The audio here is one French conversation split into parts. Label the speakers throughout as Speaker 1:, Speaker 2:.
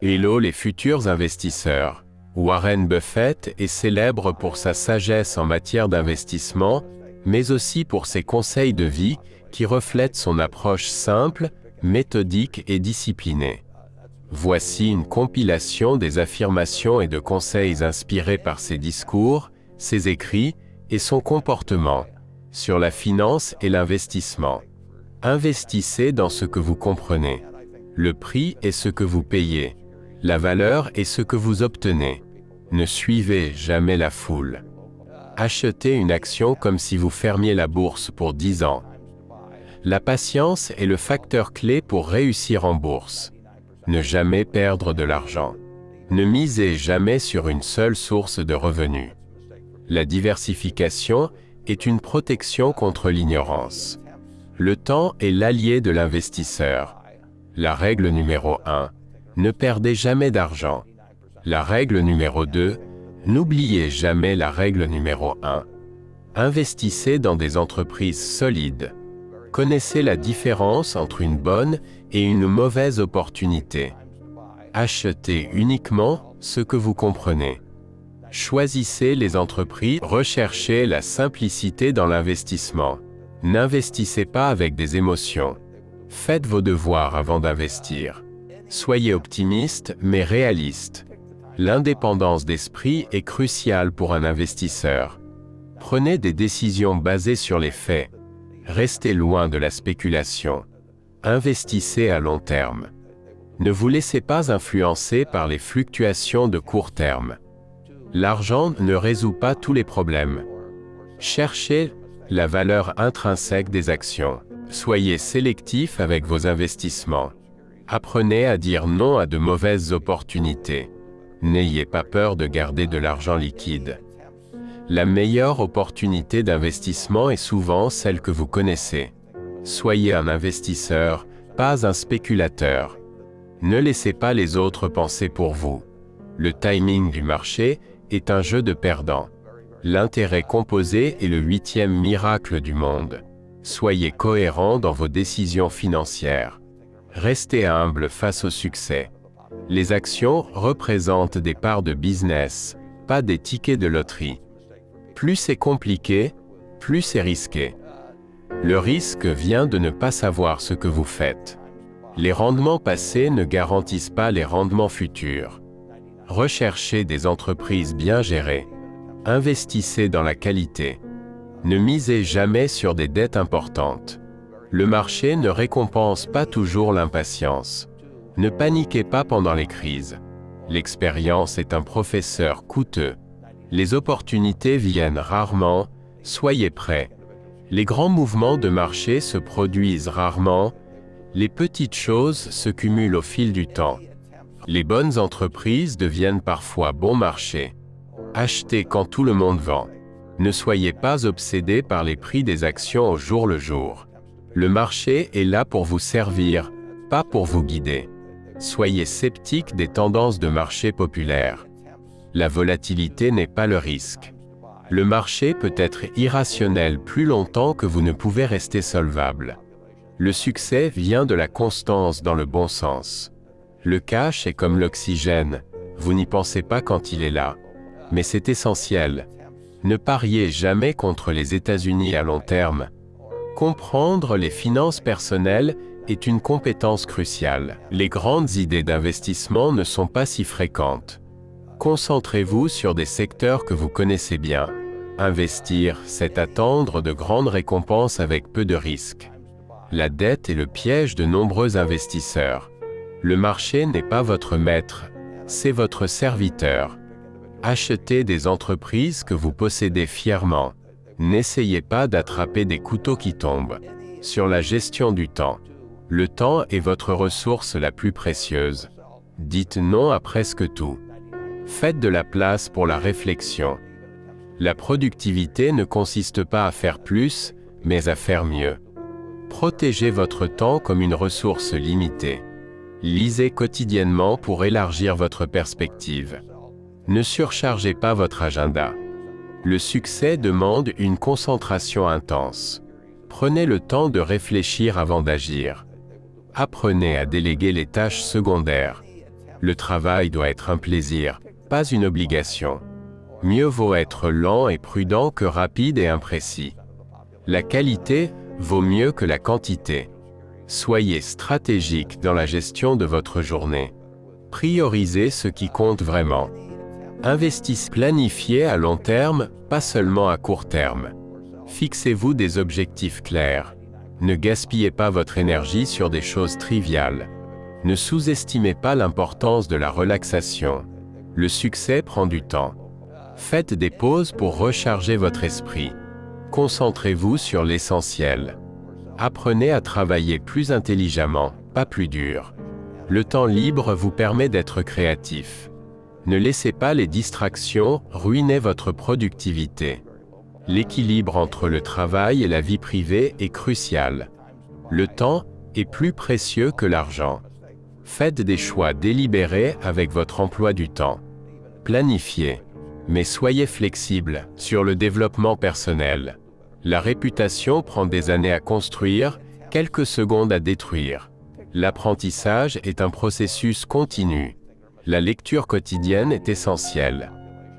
Speaker 1: Hello les futurs investisseurs. Warren Buffett est célèbre pour sa sagesse en matière d'investissement, mais aussi pour ses conseils de vie qui reflètent son approche simple, méthodique et disciplinée. Voici une compilation des affirmations et de conseils inspirés par ses discours, ses écrits et son comportement sur la finance et l'investissement. Investissez dans ce que vous comprenez. Le prix est ce que vous payez. La valeur est ce que vous obtenez. Ne suivez jamais la foule. Achetez une action comme si vous fermiez la bourse pour 10 ans. La patience est le facteur clé pour réussir en bourse. Ne jamais perdre de l'argent. Ne misez jamais sur une seule source de revenus. La diversification est une protection contre l'ignorance. Le temps est l'allié de l'investisseur. La règle numéro 1. Ne perdez jamais d'argent. La règle numéro 2. N'oubliez jamais la règle numéro 1. Investissez dans des entreprises solides. Connaissez la différence entre une bonne et une mauvaise opportunité. Achetez uniquement ce que vous comprenez. Choisissez les entreprises. Recherchez la simplicité dans l'investissement. N'investissez pas avec des émotions. Faites vos devoirs avant d'investir. Soyez optimiste mais réaliste. L'indépendance d'esprit est cruciale pour un investisseur. Prenez des décisions basées sur les faits. Restez loin de la spéculation. Investissez à long terme. Ne vous laissez pas influencer par les fluctuations de court terme. L'argent ne résout pas tous les problèmes. Cherchez la valeur intrinsèque des actions. Soyez sélectif avec vos investissements. Apprenez à dire non à de mauvaises opportunités. N'ayez pas peur de garder de l'argent liquide. La meilleure opportunité d'investissement est souvent celle que vous connaissez. Soyez un investisseur, pas un spéculateur. Ne laissez pas les autres penser pour vous. Le timing du marché est un jeu de perdants. L'intérêt composé est le 8e miracle du monde. Soyez cohérent dans vos décisions financières. Restez humble face au succès. Les actions représentent des parts de business, pas des tickets de loterie. Plus c'est compliqué, plus c'est risqué. Le risque vient de ne pas savoir ce que vous faites. Les rendements passés ne garantissent pas les rendements futurs. Recherchez des entreprises bien gérées. Investissez dans la qualité. Ne misez jamais sur des dettes importantes. Le marché ne récompense pas toujours l'impatience. Ne paniquez pas pendant les crises. L'expérience est un professeur coûteux. Les opportunités viennent rarement, soyez prêts. Les grands mouvements de marché se produisent rarement, les petites choses se cumulent au fil du temps. Les bonnes entreprises deviennent parfois bon marché. Achetez quand tout le monde vend. Ne soyez pas obsédés par les prix des actions au jour le jour. Le marché est là pour vous servir, pas pour vous guider. Soyez sceptiques des tendances de marché populaires. La volatilité n'est pas le risque. Le marché peut être irrationnel plus longtemps que vous ne pouvez rester solvable. Le succès vient de la constance dans le bon sens. Le cash est comme l'oxygène, vous n'y pensez pas quand il est là. Mais c'est essentiel. Ne pariez jamais contre les États-Unis à long terme. Comprendre les finances personnelles est une compétence cruciale. Les grandes idées d'investissement ne sont pas si fréquentes. Concentrez-vous sur des secteurs que vous connaissez bien. Investir, c'est attendre de grandes récompenses avec peu de risques. La dette est le piège de nombreux investisseurs. Le marché n'est pas votre maître, c'est votre serviteur. Achetez des entreprises que vous possédez fièrement. N'essayez pas d'attraper des couteaux qui tombent. Sur la gestion du temps. Le temps est votre ressource la plus précieuse. Dites non à presque tout. Faites de la place pour la réflexion. La productivité ne consiste pas à faire plus, mais à faire mieux. Protégez votre temps comme une ressource limitée. Lisez quotidiennement pour élargir votre perspective. Ne surchargez pas votre agenda. Le succès demande une concentration intense. Prenez le temps de réfléchir avant d'agir. Apprenez à déléguer les tâches secondaires. Le travail doit être un plaisir, pas une obligation. Mieux vaut être lent et prudent que rapide et imprécis. La qualité vaut mieux que la quantité. Soyez stratégique dans la gestion de votre journée. Priorisez ce qui compte vraiment. Investissez, planifiez à long terme, pas seulement à court terme. Fixez-vous des objectifs clairs. Ne gaspillez pas votre énergie sur des choses triviales. Ne sous-estimez pas l'importance de la relaxation. Le succès prend du temps. Faites des pauses pour recharger votre esprit. Concentrez-vous sur l'essentiel. Apprenez à travailler plus intelligemment, pas plus dur. Le temps libre vous permet d'être créatif. Ne laissez pas les distractions ruiner votre productivité. L'équilibre entre le travail et la vie privée est crucial. Le temps est plus précieux que l'argent. Faites des choix délibérés avec votre emploi du temps. Planifiez, mais soyez flexible sur le développement personnel. La réputation prend des années à construire, quelques secondes à détruire. L'apprentissage est un processus continu. La lecture quotidienne est essentielle.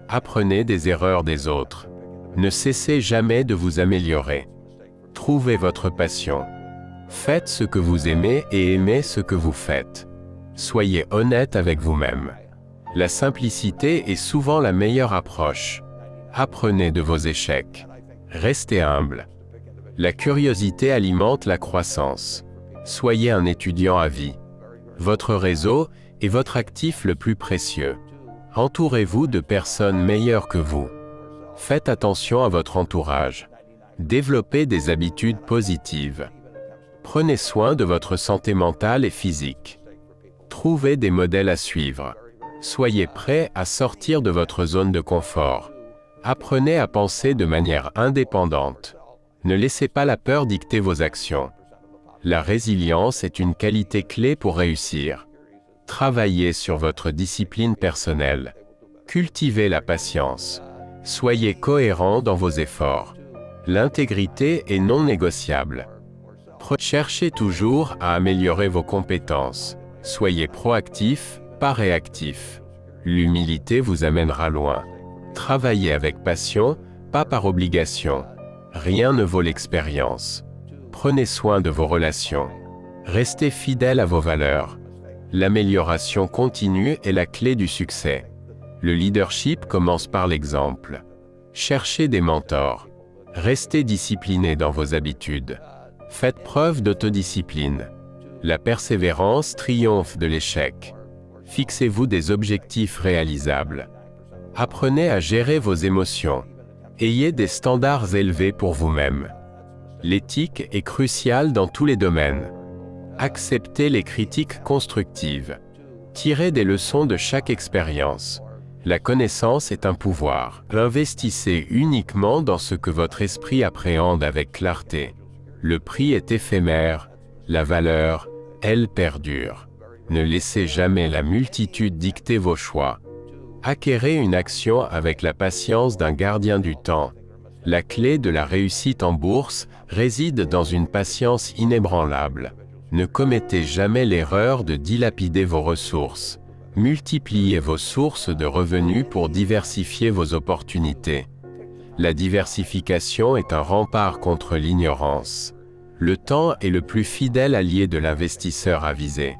Speaker 1: Apprenez des erreurs des autres. Ne cessez jamais de vous améliorer. Trouvez votre passion. Faites ce que vous aimez et aimez ce que vous faites. Soyez honnête avec vous-même. La simplicité est souvent la meilleure approche. Apprenez de vos échecs. Restez humble. La curiosité alimente la croissance. Soyez un étudiant à vie. Votre réseau est votre actif le plus précieux. Entourez-vous de personnes meilleures que vous. Faites attention à votre entourage. Développez des habitudes positives. Prenez soin de votre santé mentale et physique. Trouvez des modèles à suivre. Soyez prêt à sortir de votre zone de confort. Apprenez à penser de manière indépendante. Ne laissez pas la peur dicter vos actions. La résilience est une qualité clé pour réussir. Travaillez sur votre discipline personnelle. Cultivez la patience. Soyez cohérent dans vos efforts. L'intégrité est non négociable. Cherchez toujours à améliorer vos compétences. Soyez proactif, pas réactif. L'humilité vous amènera loin. Travaillez avec passion, pas par obligation. Rien ne vaut l'expérience. Prenez soin de vos relations. Restez fidèle à vos valeurs. L'amélioration continue est la clé du succès. Le leadership commence par l'exemple. Cherchez des mentors. Restez discipliné dans vos habitudes. Faites preuve d'autodiscipline. La persévérance triomphe de l'échec. Fixez-vous des objectifs réalisables. Apprenez à gérer vos émotions. Ayez des standards élevés pour vous-même. L'éthique est cruciale dans tous les domaines. Acceptez les critiques constructives. Tirez des leçons de chaque expérience. La connaissance est un pouvoir. Investissez uniquement dans ce que votre esprit appréhende avec clarté. Le prix est éphémère, la valeur, elle perdure. Ne laissez jamais la multitude dicter vos choix. Acquérez une action avec la patience d'un gardien du temps. La clé de la réussite en bourse réside dans une patience inébranlable. Ne commettez jamais l'erreur de dilapider vos ressources. Multipliez vos sources de revenus pour diversifier vos opportunités. La diversification est un rempart contre l'ignorance. Le temps est le plus fidèle allié de l'investisseur avisé.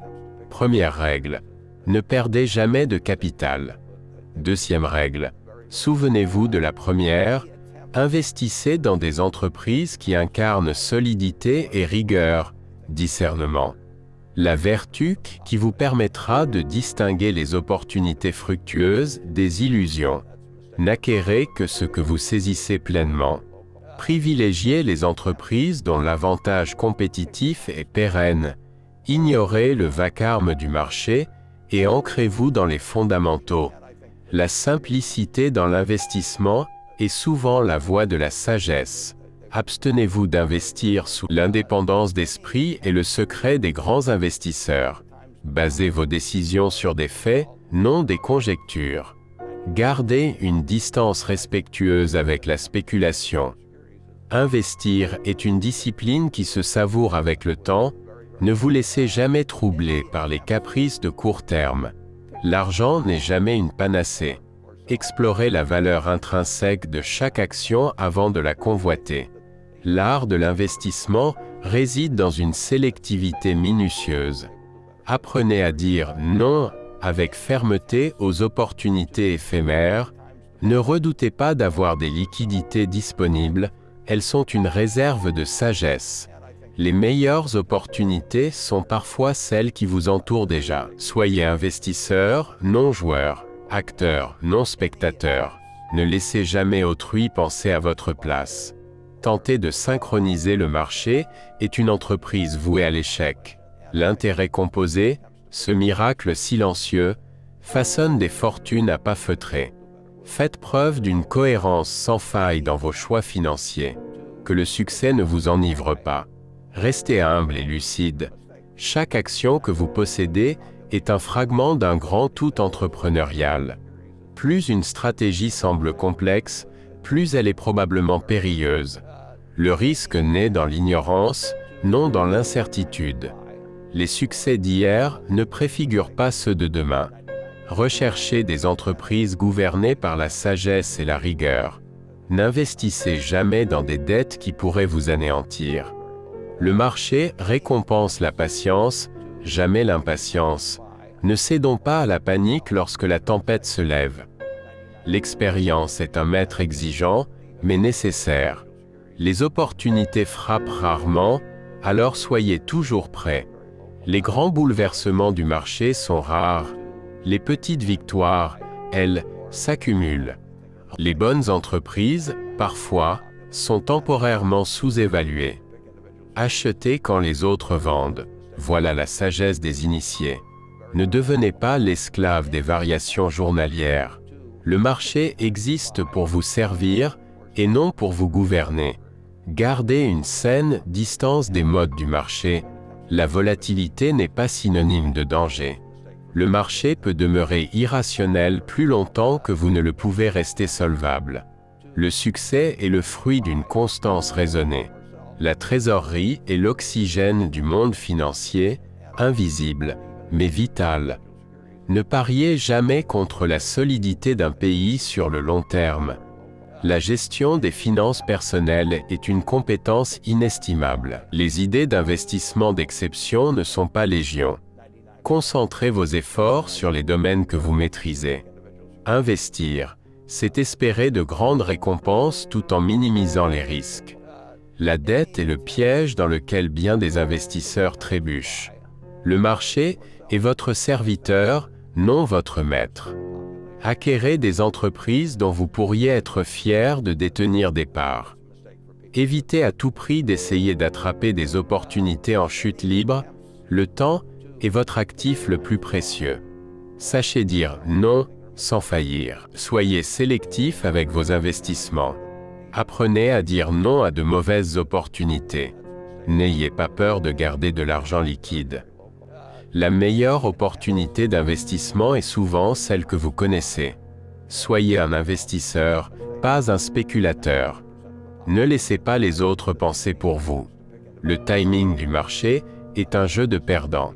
Speaker 1: Première règle. Ne perdez jamais de capital. Deuxième règle. Souvenez-vous de la première. Investissez dans des entreprises qui incarnent solidité et rigueur, discernement. La vertu qui vous permettra de distinguer les opportunités fructueuses des illusions. N'acquérez que ce que vous saisissez pleinement. Privilégiez les entreprises dont l'avantage compétitif est pérenne. Ignorez le vacarme du marché et ancrez-vous dans les fondamentaux. La simplicité dans l'investissement est souvent la voie de la sagesse. Abstenez-vous d'investir sous l'indépendance d'esprit est le secret des grands investisseurs. Basez vos décisions sur des faits, non des conjectures. Gardez une distance respectueuse avec la spéculation. Investir est une discipline qui se savoure avec le temps. Ne vous laissez jamais troubler par les caprices de court terme. L'argent n'est jamais une panacée. Explorez la valeur intrinsèque de chaque action avant de la convoiter. L'art de l'investissement réside dans une sélectivité minutieuse. Apprenez à dire non avec fermeté aux opportunités éphémères. Ne redoutez pas d'avoir des liquidités disponibles, elles sont une réserve de sagesse. Les meilleures opportunités sont parfois celles qui vous entourent déjà. Soyez investisseur, non joueur, acteur, non spectateur. Ne laissez jamais autrui penser à votre place. Tenter de synchroniser le marché est une entreprise vouée à l'échec. L'intérêt composé, ce miracle silencieux, façonne des fortunes à pas feutrés. Faites preuve d'une cohérence sans faille dans vos choix financiers. Que le succès ne vous enivre pas. Restez humble et lucide. Chaque action que vous possédez est un fragment d'un grand tout entrepreneurial. Plus une stratégie semble complexe, plus elle est probablement périlleuse. Le risque naît dans l'ignorance, non dans l'incertitude. Les succès d'hier ne préfigurent pas ceux de demain. Recherchez des entreprises gouvernées par la sagesse et la rigueur. N'investissez jamais dans des dettes qui pourraient vous anéantir. Le marché récompense la patience, jamais l'impatience. Ne cédons pas à la panique lorsque la tempête se lève. L'expérience est un maître exigeant, mais nécessaire. Les opportunités frappent rarement, alors soyez toujours prêts. Les grands bouleversements du marché sont rares. Les petites victoires, elles, s'accumulent. Les bonnes entreprises, parfois, sont temporairement sous-évaluées. Achetez quand les autres vendent. Voilà la sagesse des initiés. Ne devenez pas l'esclave des variations journalières. Le marché existe pour vous servir et non pour vous gouverner. Gardez une saine distance des modes du marché. La volatilité n'est pas synonyme de danger. Le marché peut demeurer irrationnel plus longtemps que vous ne le pouvez rester solvable. Le succès est le fruit d'une constance raisonnée. La trésorerie est l'oxygène du monde financier, invisible, mais vital. Ne pariez jamais contre la solidité d'un pays sur le long terme. La gestion des finances personnelles est une compétence inestimable. Les idées d'investissement d'exception ne sont pas légion. Concentrez vos efforts sur les domaines que vous maîtrisez. Investir, c'est espérer de grandes récompenses tout en minimisant les risques. La dette est le piège dans lequel bien des investisseurs trébuchent. Le marché est votre serviteur, non votre maître. Acquérez des entreprises dont vous pourriez être fier de détenir des parts. Évitez à tout prix d'essayer d'attraper des opportunités en chute libre. Le temps est votre actif le plus précieux. Sachez dire non sans faillir. Soyez sélectif avec vos investissements. Apprenez à dire non à de mauvaises opportunités. N'ayez pas peur de garder de l'argent liquide. La meilleure opportunité d'investissement est souvent celle que vous connaissez. Soyez un investisseur, pas un spéculateur. Ne laissez pas les autres penser pour vous. Le timing du marché est un jeu de perdants.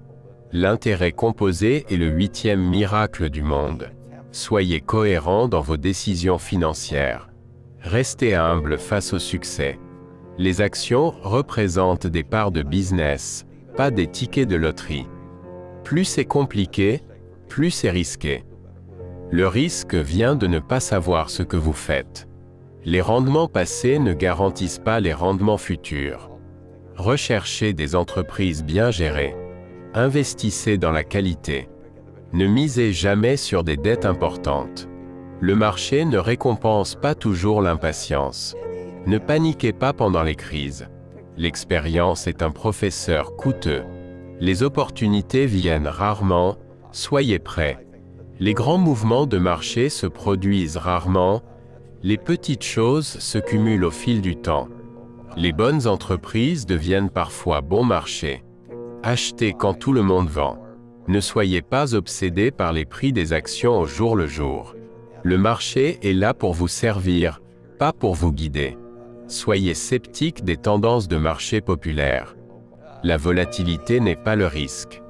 Speaker 1: L'intérêt composé est le 8e miracle du monde. Soyez cohérent dans vos décisions financières. Restez humble face au succès. Les actions représentent des parts de business, pas des tickets de loterie. Plus c'est compliqué, plus c'est risqué. Le risque vient de ne pas savoir ce que vous faites. Les rendements passés ne garantissent pas les rendements futurs. Recherchez des entreprises bien gérées. Investissez dans la qualité. Ne misez jamais sur des dettes importantes. Le marché ne récompense pas toujours l'impatience. Ne paniquez pas pendant les crises. L'expérience est un professeur coûteux. Les opportunités viennent rarement, soyez prêts. Les grands mouvements de marché se produisent rarement, les petites choses se cumulent au fil du temps. Les bonnes entreprises deviennent parfois bon marché. Achetez quand tout le monde vend. Ne soyez pas obsédés par les prix des actions au jour le jour. Le marché est là pour vous servir, pas pour vous guider. Soyez sceptiques des tendances de marché populaires. La volatilité n'est pas le risque.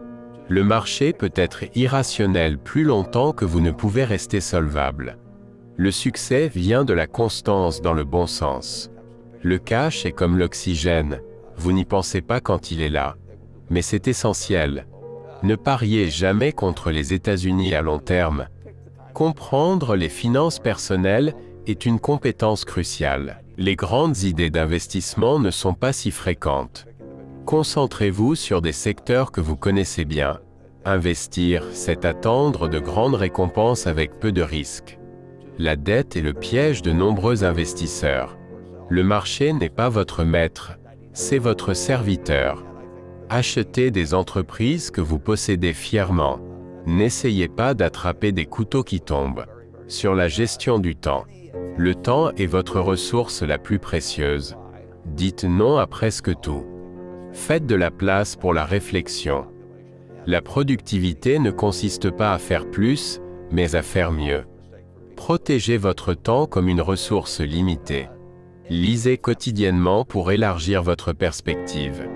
Speaker 1: Le marché peut être irrationnel plus longtemps que vous ne pouvez rester solvable. Le succès vient de la constance dans le bon sens. Le cash est comme l'oxygène, vous n'y pensez pas quand il est là. Mais c'est essentiel. Ne pariez jamais contre les États-Unis à long terme. Comprendre les finances personnelles est une compétence cruciale. Les grandes idées d'investissement ne sont pas si fréquentes. Concentrez-vous sur des secteurs que vous connaissez bien. Investir, c'est attendre de grandes récompenses avec peu de risques. La dette est le piège de nombreux investisseurs. Le marché n'est pas votre maître, c'est votre serviteur. Achetez des entreprises que vous possédez fièrement. N'essayez pas d'attraper des couteaux qui tombent. Sur la gestion du temps. Le temps est votre ressource la plus précieuse. Dites non à presque tout. Faites de la place pour la réflexion. La productivité ne consiste pas à faire plus, mais à faire mieux. Protégez votre temps comme une ressource limitée. Lisez quotidiennement pour élargir votre perspective.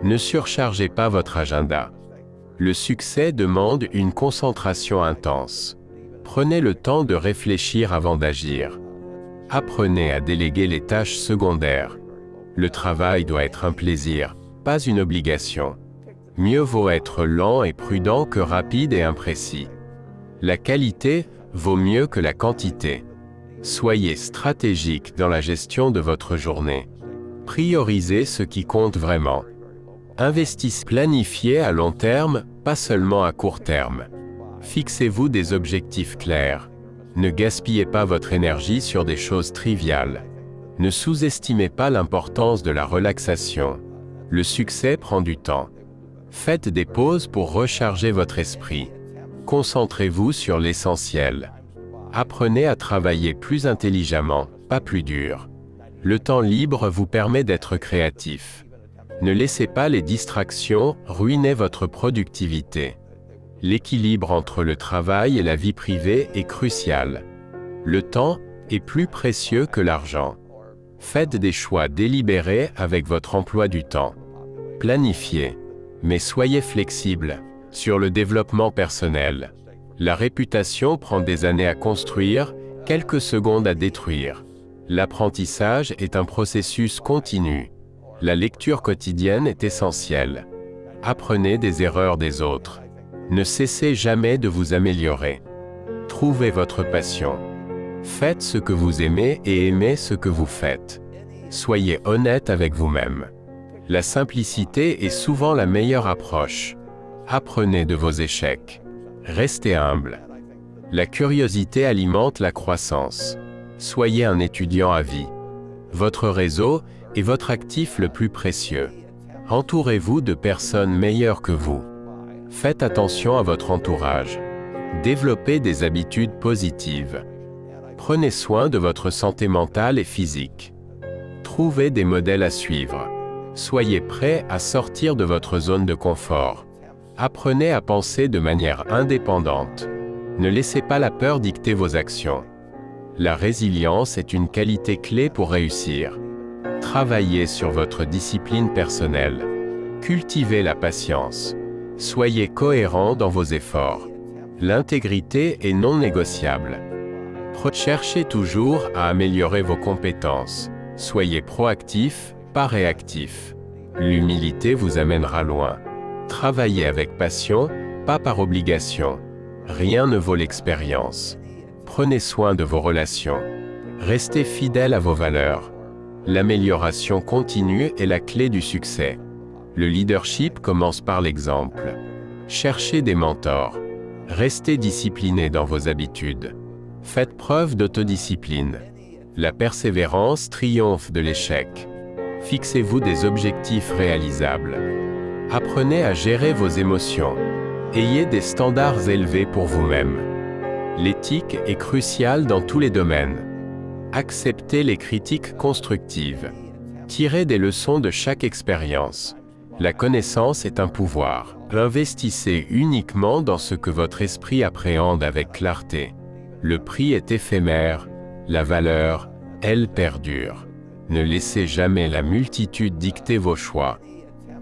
Speaker 1: Ne surchargez pas votre agenda. Le succès demande une concentration intense. Prenez le temps de réfléchir avant d'agir. Apprenez à déléguer les tâches secondaires. Le travail doit être un plaisir, pas une obligation. Mieux vaut être lent et prudent que rapide et imprécis. La qualité vaut mieux que la quantité. Soyez stratégique dans la gestion de votre journée. Priorisez ce qui compte vraiment. Investissez, planifiez à long terme, pas seulement à court terme. Fixez-vous des objectifs clairs. Ne gaspillez pas votre énergie sur des choses triviales. Ne sous-estimez pas l'importance de la relaxation. Le succès prend du temps. Faites des pauses pour recharger votre esprit. Concentrez-vous sur l'essentiel. Apprenez à travailler plus intelligemment, pas plus dur. Le temps libre vous permet d'être créatif. Ne laissez pas les distractions ruiner votre productivité. L'équilibre entre le travail et la vie privée est crucial. Le temps est plus précieux que l'argent. Faites des choix délibérés avec votre emploi du temps. Planifiez, mais soyez flexible sur le développement personnel. La réputation prend des années à construire, quelques secondes à détruire. L'apprentissage est un processus continu. La lecture quotidienne est essentielle. Apprenez des erreurs des autres. Ne cessez jamais de vous améliorer. Trouvez votre passion. Faites ce que vous aimez et aimez ce que vous faites. Soyez honnête avec vous-même. La simplicité est souvent la meilleure approche. Apprenez de vos échecs. Restez humble. La curiosité alimente la croissance. Soyez un étudiant à vie. Votre réseau est votre actif le plus précieux. Entourez-vous de personnes meilleures que vous. Faites attention à votre entourage. Développez des habitudes positives. Prenez soin de votre santé mentale et physique. Trouvez des modèles à suivre. Soyez prêt à sortir de votre zone de confort. Apprenez à penser de manière indépendante. Ne laissez pas la peur dicter vos actions. La résilience est une qualité clé pour réussir. Travaillez sur votre discipline personnelle. Cultivez la patience. Soyez cohérent dans vos efforts. L'intégrité est non négociable. Cherchez toujours à améliorer vos compétences. Soyez proactif, pas réactif. L'humilité vous amènera loin. Travaillez avec passion, pas par obligation. Rien ne vaut l'expérience. Prenez soin de vos relations. Restez fidèle à vos valeurs. L'amélioration continue est la clé du succès. Le leadership commence par l'exemple. Cherchez des mentors. Restez discipliné dans vos habitudes. Faites preuve d'autodiscipline. La persévérance triomphe de l'échec. Fixez-vous des objectifs réalisables. Apprenez à gérer vos émotions. Ayez des standards élevés pour vous-même. L'éthique est cruciale dans tous les domaines. Acceptez les critiques constructives. Tirez des leçons de chaque expérience. La connaissance est un pouvoir. Investissez uniquement dans ce que votre esprit appréhende avec clarté. Le prix est éphémère, la valeur, elle perdure. Ne laissez jamais la multitude dicter vos choix.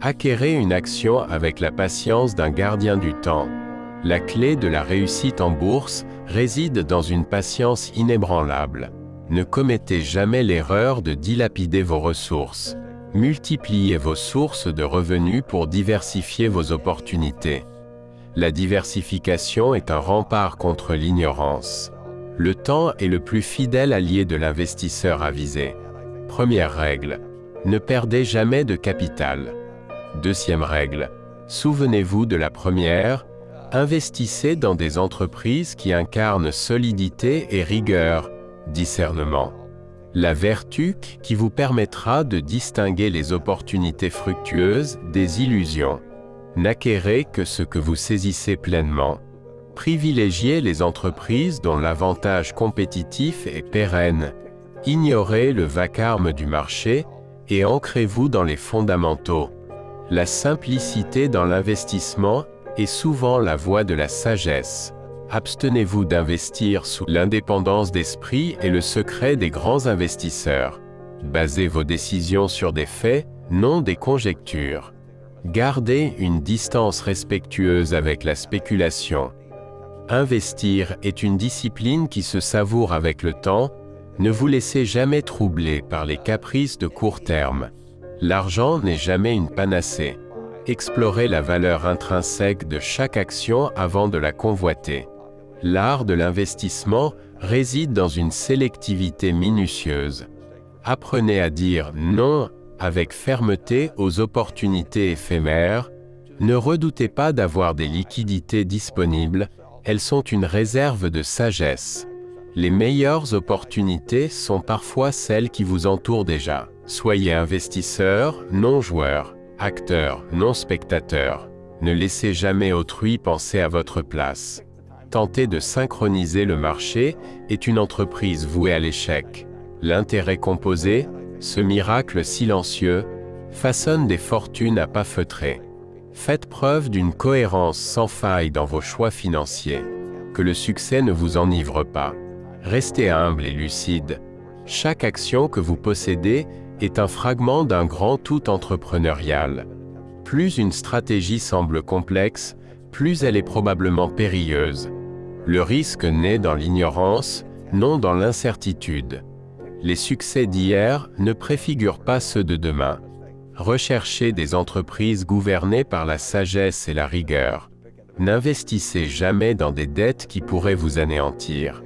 Speaker 1: Acquérez une action avec la patience d'un gardien du temps. La clé de la réussite en bourse réside dans une patience inébranlable. Ne commettez jamais l'erreur de dilapider vos ressources. Multipliez vos sources de revenus pour diversifier vos opportunités. La diversification est un rempart contre l'ignorance. Le temps est le plus fidèle allié de l'investisseur avisé. Première règle. Ne perdez jamais de capital. Deuxième règle. Souvenez-vous de la première. Investissez dans des entreprises qui incarnent solidité et rigueur, discernement. La vertu qui vous permettra de distinguer les opportunités fructueuses des illusions. N'acquérez que ce que vous saisissez pleinement. Privilégiez les entreprises dont l'avantage compétitif est pérenne. Ignorez le vacarme du marché et ancrez-vous dans les fondamentaux. La simplicité dans l'investissement est souvent la voie de la sagesse. Abstenez-vous d'investir sous l'indépendance d'esprit et le secret des grands investisseurs. Basez vos décisions sur des faits, non des conjectures. Gardez une distance respectueuse avec la spéculation. Investir est une discipline qui se savoure avec le temps. Ne vous laissez jamais troubler par les caprices de court terme. L'argent n'est jamais une panacée. Explorez la valeur intrinsèque de chaque action avant de la convoiter. L'art de l'investissement réside dans une sélectivité minutieuse. Apprenez à dire non avec fermeté aux opportunités éphémères. Ne redoutez pas d'avoir des liquidités disponibles, elles sont une réserve de sagesse. Les meilleures opportunités sont parfois celles qui vous entourent déjà. Soyez investisseur, non joueur, acteur, non spectateur. Ne laissez jamais autrui penser à votre place. Tenter de synchroniser le marché est une entreprise vouée à l'échec. L'intérêt composé, ce miracle silencieux, façonne des fortunes à pas feutrés. Faites preuve d'une cohérence sans faille dans vos choix financiers. Que le succès ne vous enivre pas. Restez humble et lucide. Chaque action que vous possédez est un fragment d'un grand tout entrepreneurial. Plus une stratégie semble complexe, plus elle est probablement périlleuse. Le risque naît dans l'ignorance, non dans l'incertitude. Les succès d'hier ne préfigurent pas ceux de demain. Recherchez des entreprises gouvernées par la sagesse et la rigueur. N'investissez jamais dans des dettes qui pourraient vous anéantir.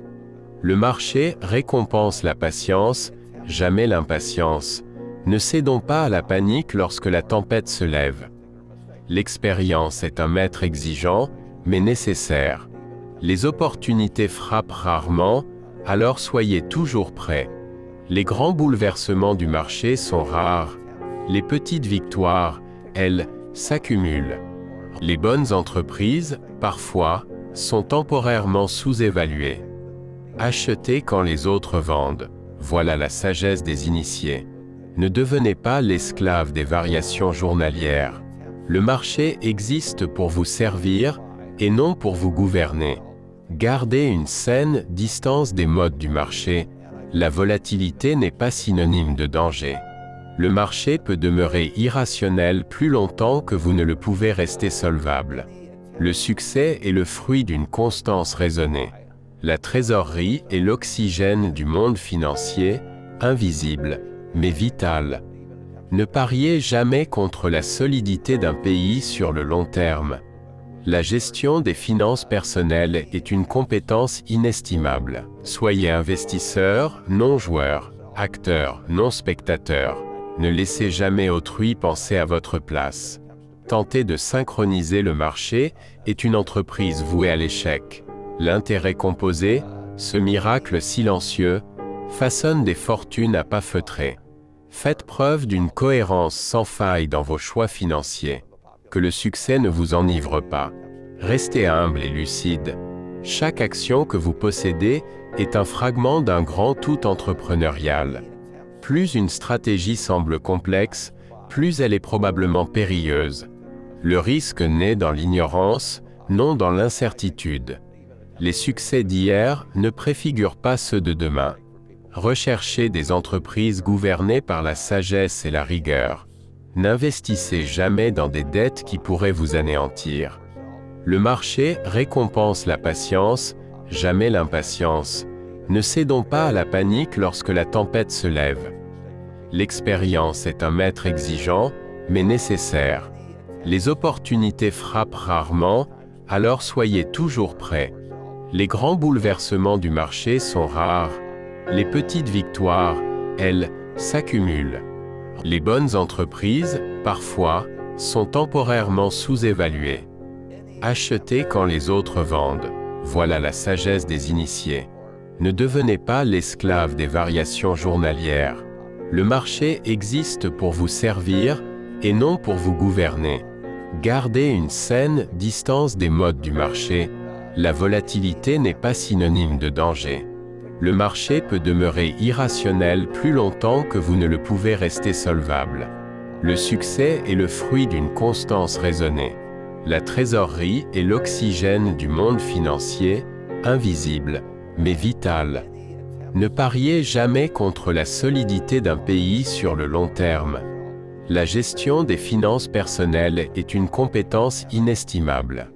Speaker 1: Le marché récompense la patience, jamais l'impatience. Ne cédons pas à la panique lorsque la tempête se lève. L'expérience est un maître exigeant, mais nécessaire. Les opportunités frappent rarement, alors soyez toujours prêts. Les grands bouleversements du marché sont rares. Les petites victoires, elles, s'accumulent. Les bonnes entreprises, parfois, sont temporairement sous-évaluées. Achetez quand les autres vendent. Voilà la sagesse des initiés. Ne devenez pas l'esclave des variations journalières. Le marché existe pour vous servir et non pour vous gouverner. Gardez une saine distance des modes du marché. La volatilité n'est pas synonyme de danger. Le marché peut demeurer irrationnel plus longtemps que vous ne le pouvez rester solvable. Le succès est le fruit d'une constance raisonnée. La trésorerie est l'oxygène du monde financier, invisible, mais vital. Ne pariez jamais contre la solidité d'un pays sur le long terme. La gestion des finances personnelles est une compétence inestimable. Soyez investisseur, non joueur, acteur, non spectateur. Ne laissez jamais autrui penser à votre place. Tenter de synchroniser le marché est une entreprise vouée à l'échec. L'intérêt composé, ce miracle silencieux, façonne des fortunes à pas feutrés. Faites preuve d'une cohérence sans faille dans vos choix financiers. Que le succès ne vous enivre pas. Restez humble et lucide. Chaque action que vous possédez est un fragment d'un grand tout entrepreneurial. Plus une stratégie semble complexe, plus elle est probablement périlleuse. Le risque naît dans l'ignorance, non dans l'incertitude. Les succès d'hier ne préfigurent pas ceux de demain. Recherchez des entreprises gouvernées par la sagesse et la rigueur. N'investissez jamais dans des dettes qui pourraient vous anéantir. Le marché récompense la patience, jamais l'impatience. Ne cédons pas à la panique lorsque la tempête se lève. L'expérience est un maître exigeant, mais nécessaire. Les opportunités frappent rarement, alors soyez toujours prêts. Les grands bouleversements du marché sont rares. Les petites victoires, elles, s'accumulent. Les bonnes entreprises, parfois, sont temporairement sous-évaluées. Achetez quand les autres vendent. Voilà la sagesse des initiés. Ne devenez pas l'esclave des variations journalières. Le marché existe pour vous servir et non pour vous gouverner. Gardez une saine distance des modes du marché. La volatilité n'est pas synonyme de danger. Le marché peut demeurer irrationnel plus longtemps que vous ne le pouvez rester solvable. Le succès est le fruit d'une constance raisonnée. La trésorerie est l'oxygène du monde financier, invisible, mais vital. Ne pariez jamais contre la solidité d'un pays sur le long terme. La gestion des finances personnelles est une compétence inestimable.